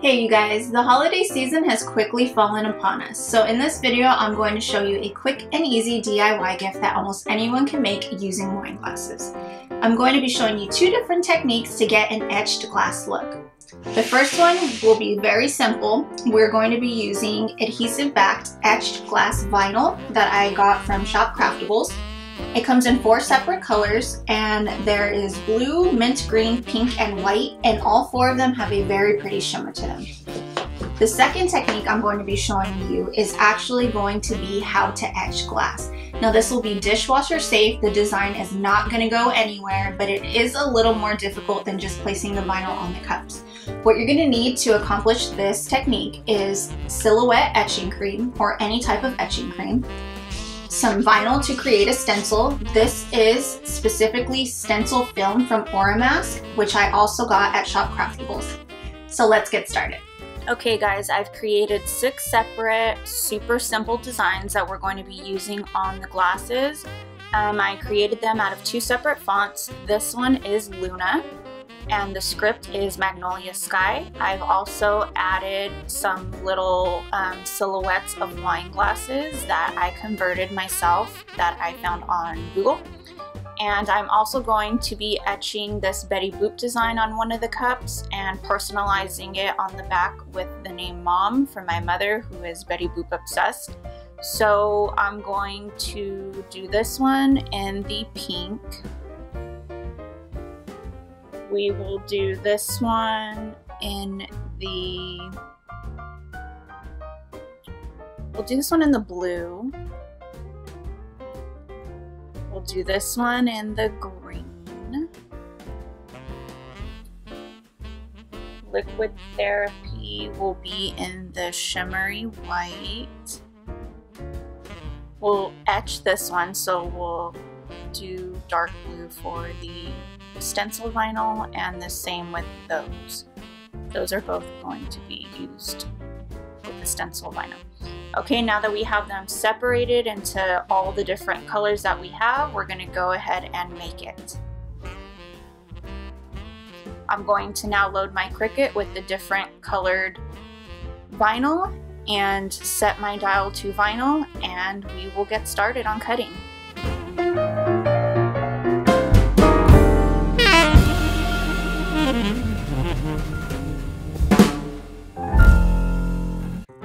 Hey you guys, the holiday season has quickly fallen upon us. So in this video, I'm going to show you a quick and easy DIY gift that almost anyone can make using wine glasses. I'm going to be showing you two different techniques to get an etched glass look. The first one will be very simple. We're going to be using adhesive-backed etched glass vinyl that I got from Shop Craftables. It comes in 4 separate colors, and there is blue, mint green, pink, and white, and all 4 of them have a very pretty shimmer to them. The second technique I'm going to be showing you is actually going to be how to etch glass. Now this will be dishwasher safe. The design is not going to go anywhere, but it is a little more difficult than just placing the vinyl on the cups. What you're going to need to accomplish this technique is silhouette etching cream or any type of etching cream, some vinyl to create a stencil. This is specifically stencil film from Oramask, which I also got at Shop Craftables. So let's get started. Okay guys, I've created 6 separate super simple designs that we're going to be using on the glasses. I created them out of 2 separate fonts. This one is Luna and the script is Magnolia Sky. I've also added some little silhouettes of wine glasses that I converted myself that I found on Google. And I'm also going to be etching this Betty Boop design on one of the cups and personalizing it on the back with the name Mom for my mother, who is Betty Boop obsessed. So I'm going to do this one in the pink. We will do this one in the, we'll do this one in the blue. We'll do this one in the green. Liquid Therapy will be in the shimmery white. We'll etch this one, so we'll do dark blue for the stencil vinyl, and the same with those. Those are both going to be used with the stencil vinyl. Okay, now that we have them separated into all the different colors that we have, we're going to go ahead and make it. I'm going to now load my Cricut with the different colored vinyl and set my dial to vinyl, and we will get started on cutting.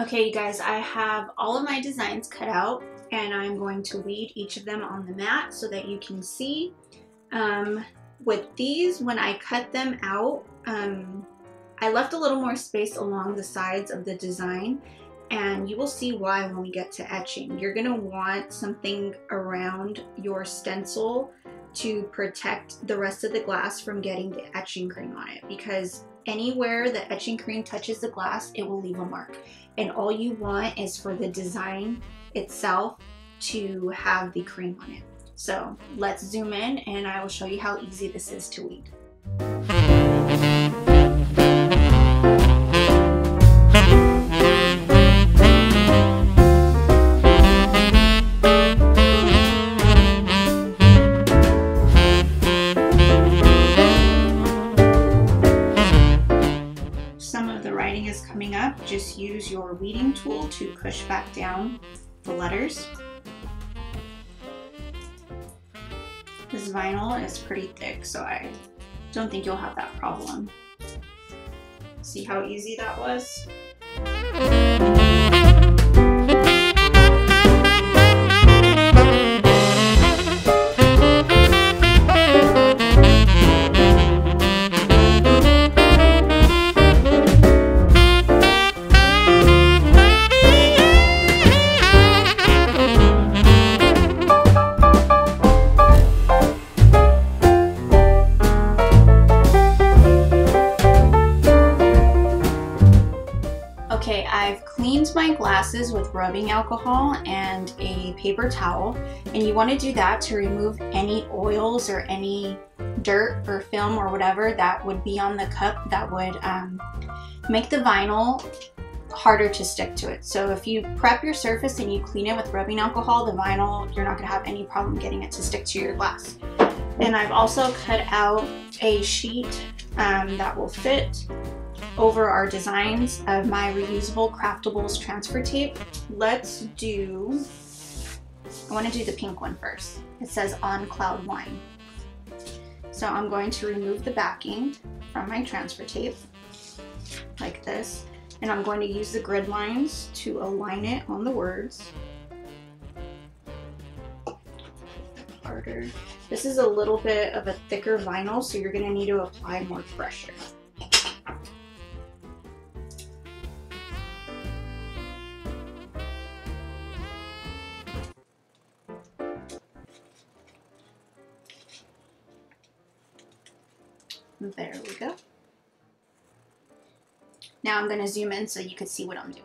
Okay, you guys, I have all of my designs cut out, and I'm going to lead each of them on the mat so that you can see. With these, when I cut them out, I left a little more space along the sides of the design, and you will see why when we get to etching. You're going to want something around your stencil to protect the rest of the glass from getting the etching cream on it, because anywhere the etching cream touches the glass, it will leave a mark. And all you want is for the design itself to have the cream on it. So let's zoom in and I will show you how easy this is to weed. Just use your weeding tool to push back down the letters. This vinyl is pretty thick, so I don't think you'll have that problem. See how easy that was? Okay, I've cleaned my glasses with rubbing alcohol and a paper towel, and you want to do that to remove any oils or any dirt or film or whatever that would be on the cup that would make the vinyl harder to stick to it. So if you prep your surface and you clean it with rubbing alcohol, the vinyl, you're not going to have any problem getting it to stick to your glass. And I've also cut out a sheet that will fit over our designs of my reusable Craftables transfer tape, I want to do the pink one first. It says On Cloud 9. So I'm going to remove the backing from my transfer tape like this, and I'm going to use the grid lines to align it on the words. Harder. This is a little bit of a thicker vinyl, so you're going to need to apply more pressure. There we go. Now I'm going to zoom in so you can see what I'm doing.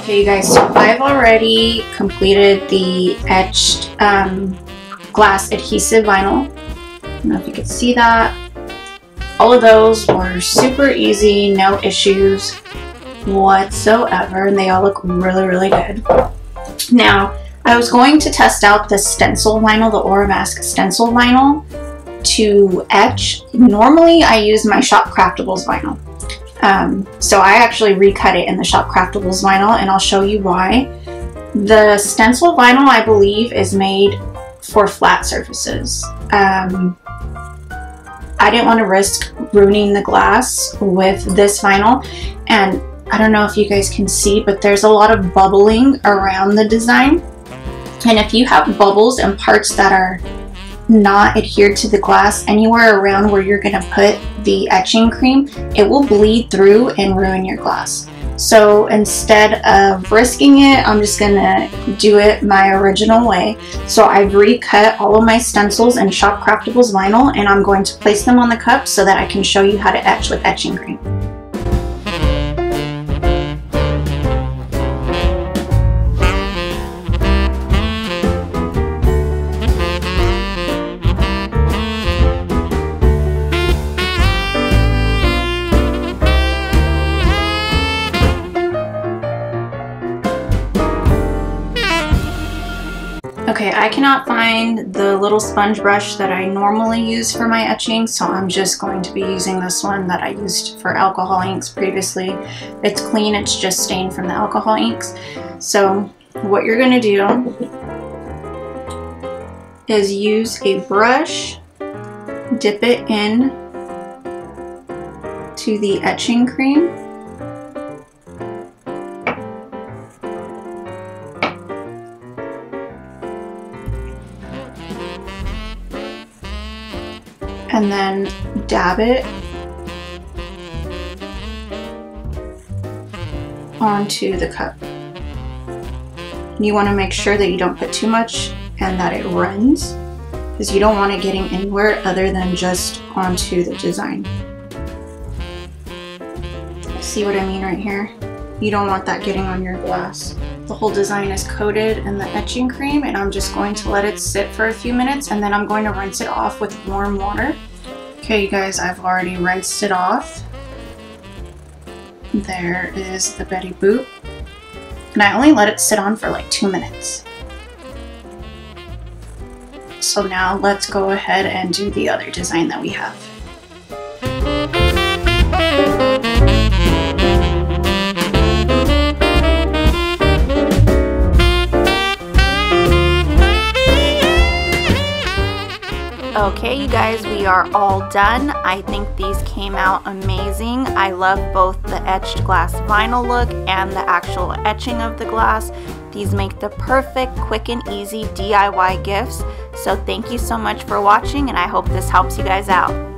Okay, you guys, so I've already completed the etched glass adhesive vinyl. I don't know if you can see that. All of those were super easy, no issues whatsoever, and they all look really, really good. Now, I was going to test out the stencil vinyl, the Aura Mask stencil vinyl, to etch. Normally, I use my Shop Craftables vinyl. So I actually recut it in the Shop Craftables vinyl, and I'll show you why. The stencil vinyl, I believe, is made for flat surfaces. I didn't want to risk ruining the glass with this vinyl, and I don't know if you guys can see, but there's a lot of bubbling around the design. And if you have bubbles and parts that are not adhered to the glass anywhere around where you're going to put the etching cream, it will bleed through and ruin your glass. So instead of risking it, I'm just going to do it my original way. So I've recut all of my stencils in Shop Craftables vinyl, and I'm going to place them on the cup so that I can show you how to etch with etching cream. Okay, I cannot find the little sponge brush that I normally use for my etching, so I'm just going to be using this one that I used for alcohol inks previously. It's clean, it's just stained from the alcohol inks. So what you're going to do is use a brush, dip it in to the etching cream, and then dab it onto the cup. You want to make sure that you don't put too much and that it runs, because you don't want it getting anywhere other than just onto the design. See what I mean right here? You don't want that getting on your glass. The whole design is coated in the etching cream, and I'm just going to let it sit for a few minutes, and then I'm going to rinse it off with warm water. Okay, you guys, I've already rinsed it off. There is the Betty Boop. And I only let it sit on for like 2 minutes. So now let's go ahead and do the other design that we have. Okay, you guys, we are all done. I think these came out amazing. I love both the etched glass vinyl look and the actual etching of the glass. These make the perfect, quick and easy DIY gifts. So thank you so much for watching, and I hope this helps you guys out.